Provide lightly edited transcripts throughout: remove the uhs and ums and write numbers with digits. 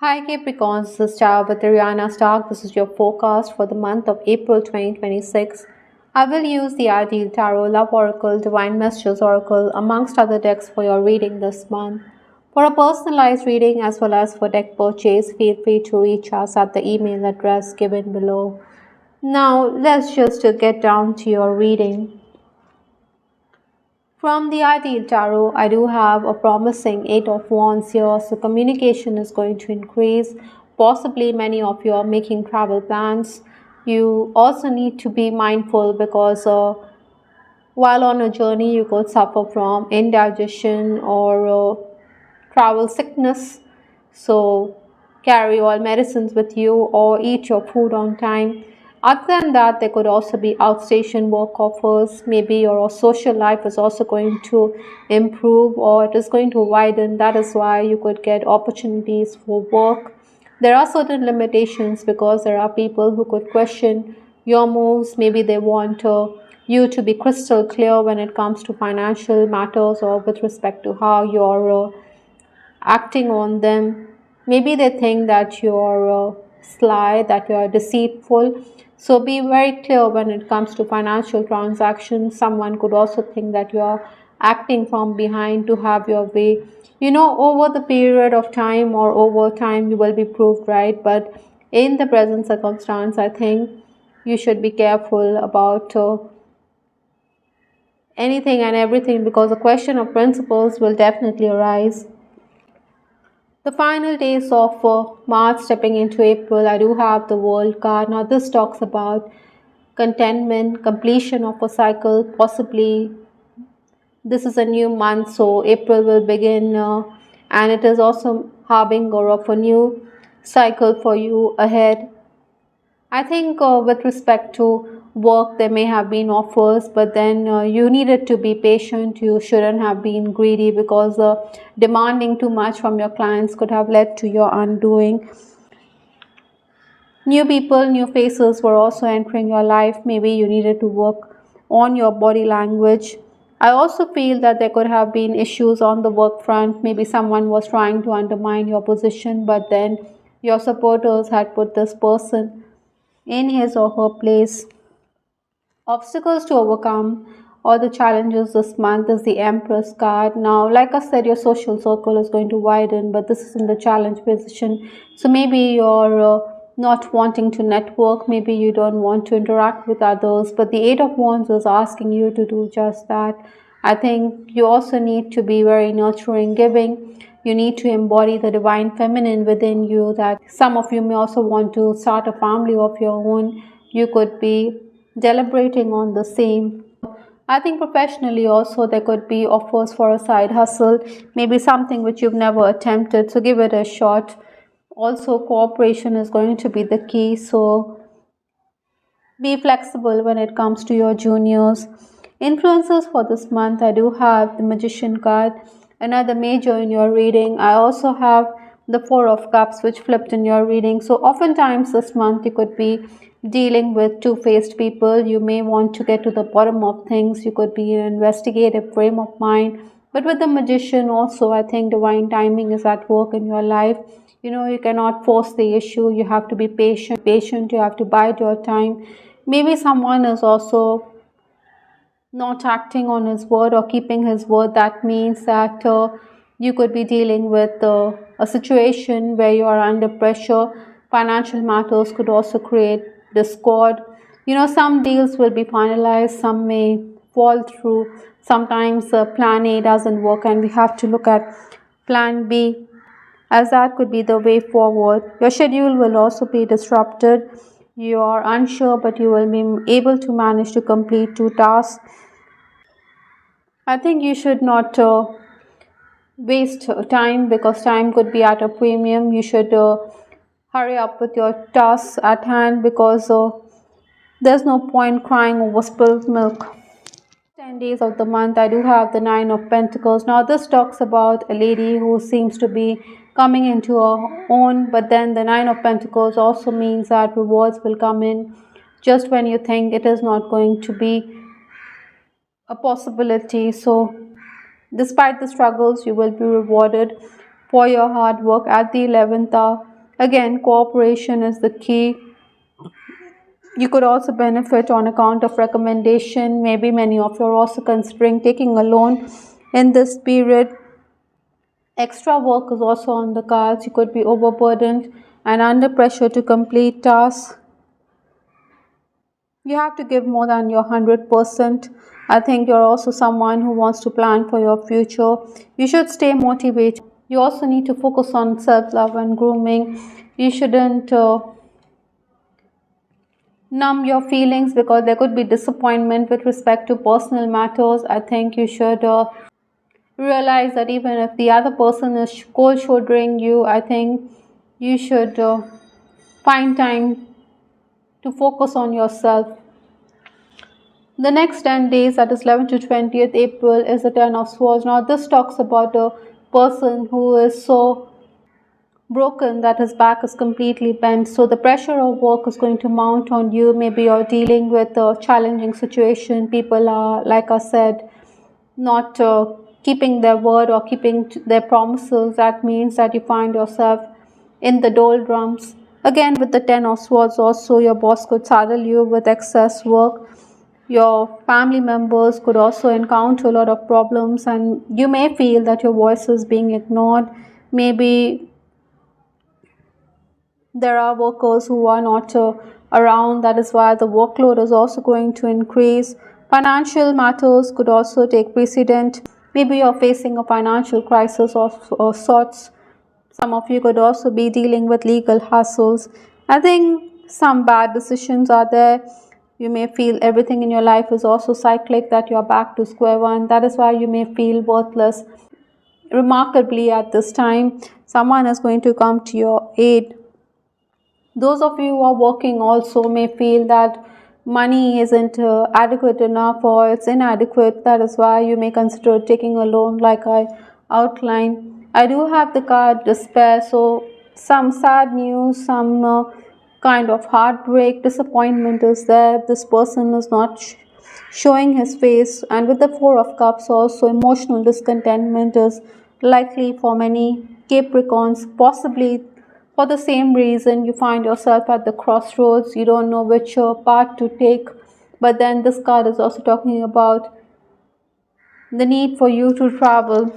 Hi Capricorn, this is Ciao with Ariana Stark. This is your forecast for the month of April 2026. I will use the Ideal Tarot, Love Oracle, Divine Messages Oracle, amongst other decks for your reading this month. For a personalized reading as well as for deck purchase, feel free to reach us at the email address given below. Now, let's just get down to your reading. From the Ideal Tarot, I do have a promising Eight of Wands here, so communication is going to increase. Possibly many of you are making travel plans. You also need to be mindful because while on a journey, you could suffer from indigestion or travel sickness. So carry all medicines with you or eat your food on time. Other than that, there could also be outstation work offers. Maybe your social life is also going to improve or it is going to widen. That is why you could get opportunities for work. There are certain limitations because there are people who could question your moves. Maybe they want you to be crystal clear when it comes to financial matters or with respect to how you're acting on them. Maybe they think that you're sly, that you're deceitful. So be very clear when it comes to financial transactions. Someone could also think that you're acting from behind to have your way. Over the period of time or over time, you will be proved right. But in the present circumstance, I think you should be careful about anything and everything because the question of principles will definitely arise. The final days of March stepping into April, I do have the World card. Now, this talks about contentment, completion of a cycle, possibly this is a new month, so April will begin, and it is also harbinger of a new cycle for you ahead. I think with respect to work, there may have been offers, but then you needed to be patient. You shouldn't have been greedy because demanding too much from your clients could have led to your undoing. New people, new faces were also entering your life. Maybe you needed to work on your body language. I also feel that there could have been issues on the work front. Maybe someone was trying to undermine your position, but then your supporters had put this person in his or her place. Obstacles to overcome or the challenges this month is the Empress card. Now, like I said, your social circle is going to widen, but this is in the challenge position. So maybe you're not wanting to network, maybe you don't want to interact with others, but the Eight of Wands is asking you to do just that. I think you also need to be very nurturing, giving. You need to embody the divine feminine within you. That some of you may also want to start a family of your own. You could be deliberating on the same. I think professionally also there could be offers for a side hustle, maybe something which you've never attempted, so give it a shot. Also, cooperation is going to be the key, so be flexible when it comes to your juniors. Influences for this month, I do have the Magician card, another major in your reading. I also have the Four of Cups, which flipped in your reading. So oftentimes this month you could be dealing with two-faced people. You may want to get to the bottom of things. You could be in an investigative frame of mind. But with the Magician also, I think divine timing is at work in your life. You cannot force the issue. You have to be patient. You have to bide your time. Maybe someone is also not acting on his word or keeping his word. That means that you could be dealing with a situation where you are under pressure. Financial matters could also create discord. Some deals will be finalized, some may fall through. Sometimes plan A doesn't work and we have to look at plan B, as that could be the way forward. Your schedule will also be disrupted. You are unsure, but you will be able to manage to complete two tasks. I think you should not waste time because time could be at a premium. You should hurry up with your tasks at hand because there's no point crying over spilled milk. 10 days of the month, I do have the Nine of Pentacles. Now, this talks about a lady who seems to be coming into her own, but then the Nine of Pentacles also means that rewards will come in just when you think it is not going to be a possibility. So despite the struggles, you will be rewarded for your hard work. At the 11th hour, Again, cooperation is the key. You could also benefit on account of recommendation. Maybe many of you are also considering taking a loan in this period. Extra work is also on the cards. You could be overburdened and under pressure to complete tasks. You have to give more than your 100%. I think you're also someone who wants to plan for your future. You should stay motivated. You also need to focus on self-love and grooming. You shouldn't numb your feelings because there could be disappointment with respect to personal matters. I think you should realize that even if the other person is cold shouldering you, I think you should find time to focus on yourself. The next 10 days, that is 11th to 20th April, is the Ten of Swords. Now, this talks about a person who is so broken that his back is completely bent. So, the pressure of work is going to mount on you. Maybe you're dealing with a challenging situation. People are, like I said, not keeping their word or keeping their promises. That means that you find yourself in the doldrums. Again, with the Ten of Swords, also, your boss could saddle you with excess work. Your family members could also encounter a lot of problems, and you may feel that your voice is being ignored. Maybe there are workers who are not around. That is why the workload is also going to increase. Financial matters could also take precedent. Maybe you're facing a financial crisis of sorts. Some of you could also be dealing with legal hassles. I think some bad decisions are there. You may feel everything in your life is also cyclic, that you're back to square one. That is why you may feel worthless. Remarkably, at this time, someone is going to come to your aid. Those of you who are working also may feel that money isn't adequate enough or it's inadequate. That is why you may consider taking a loan, like I outlined. I do have the card despair, so some sad news, some kind of heartbreak, disappointment is there. This person is not showing his face, and with the Four of Cups also, emotional discontentment is likely for many Capricorns. Possibly for the same reason, you find yourself at the crossroads. You don't know which path to take. But then this card is also talking about the need for you to travel.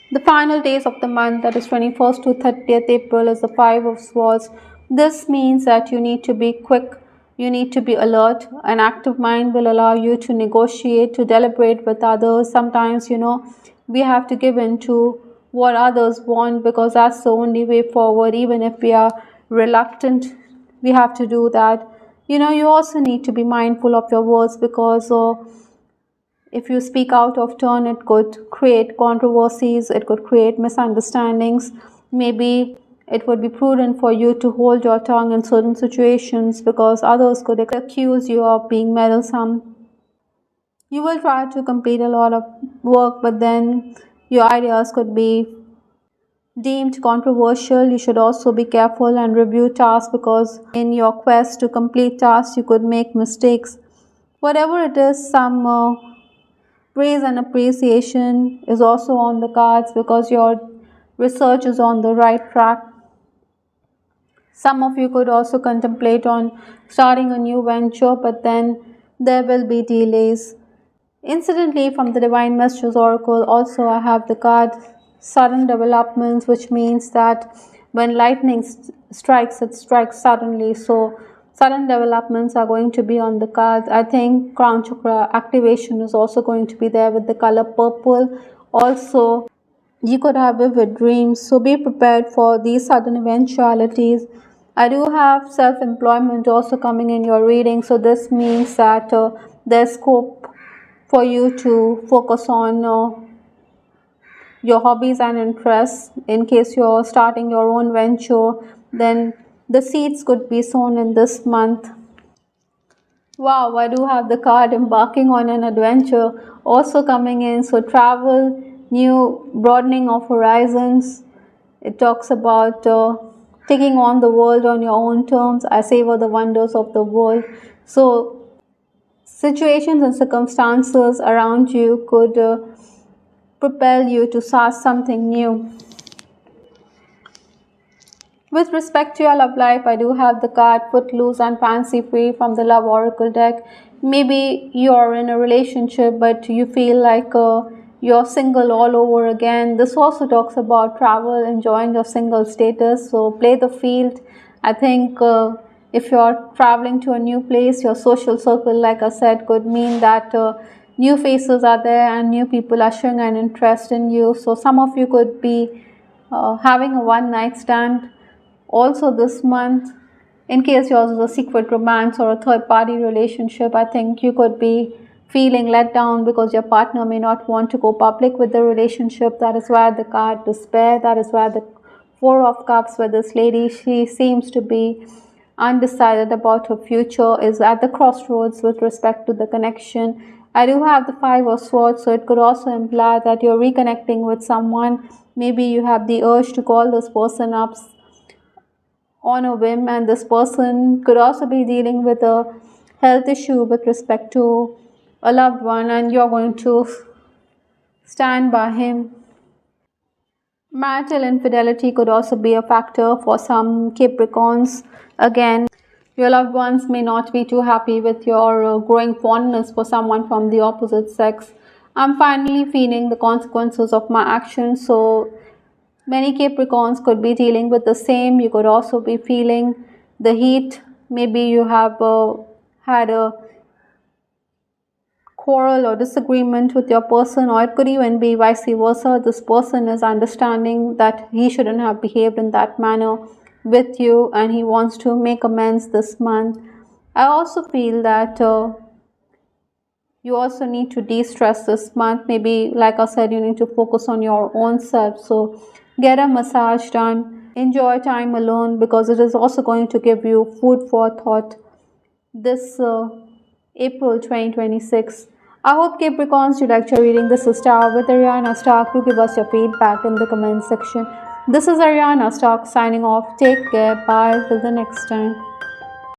The final days of the month, that is 21st to 30th April, is the Five of Swords. This means that you need to be quick, you need to be alert. An active mind will allow you to negotiate, to deliberate with others. Sometimes, we have to give in to what others want because that's the only way forward. Even if we are reluctant, we have to do that. You also need to be mindful of your words because if you speak out of turn, it could create controversies, it could create misunderstandings. Maybe it would be prudent for you to hold your tongue in certain situations because others could accuse you of being meddlesome. You will try to complete a lot of work, but then your ideas could be deemed controversial. You should also be careful and review tasks because in your quest to complete tasks, you could make mistakes. Whatever it is, some praise and appreciation is also on the cards because your research is on the right track. Some of you could also contemplate on starting a new venture, but then there will be delays. Incidentally, from the Divine Messages Oracle, also I have the card Sudden Developments, which means that when lightning strikes, it strikes suddenly. So sudden developments are going to be on the cards. I think crown chakra activation is also going to be there with the color purple. Also, you could have vivid dreams, so be prepared for these sudden eventualities. I do have self-employment also coming in your reading, so this means that there's scope for you to focus on your hobbies and interests. In case you're starting your own venture, then the seeds could be sown in this month. Wow, I do have the card embarking on an adventure also coming in. So travel, new broadening of horizons. It talks about taking on the world on your own terms. I savor the wonders of the world. So situations and circumstances around you could propel you to start something new. With respect to your love life, I do have the card Footloose and Fancy Free from the Love Oracle deck. Maybe you're in a relationship, but you feel like you're single all over again. This also talks about travel, enjoying your single status. So play the field. I think if you're traveling to a new place, your social circle, like I said, could mean that new faces are there and new people are showing an interest in you. So some of you could be having a one night stand also this month. In case yours is a secret romance or a third party relationship, I think you could be feeling let down because your partner may not want to go public with the relationship. That is why the card despair, that is why the Four of Cups, where this lady, she seems to be undecided about her future, is at the crossroads with respect to the connection. I do have the Five of Swords, so it could also imply that you're reconnecting with someone. Maybe you have the urge to call this person up on a whim, and this person could also be dealing with a health issue with respect to a loved one, and you're going to stand by him. Marital infidelity could also be a factor for some Capricorns. Again, your loved ones may not be too happy with your growing fondness for someone from the opposite sex. I'm finally feeling the consequences of my actions, so many Capricorns could be dealing with the same. You could also be feeling the heat. Maybe you have had a quarrel or disagreement with your person, or it could even be vice versa. This person is understanding that he shouldn't have behaved in that manner with you and he wants to make amends this month. I also feel that you also need to de-stress this month. Maybe, like I said, you need to focus on your own self. So get a massage done, enjoy time alone, because it is also going to give you food for thought this April 2026. I hope Capricorns you liked your reading. This is Star with Ariana Stark. Do give us your feedback in the comment section. This is Ariana Stark signing off. Take care. Bye. Till the next time.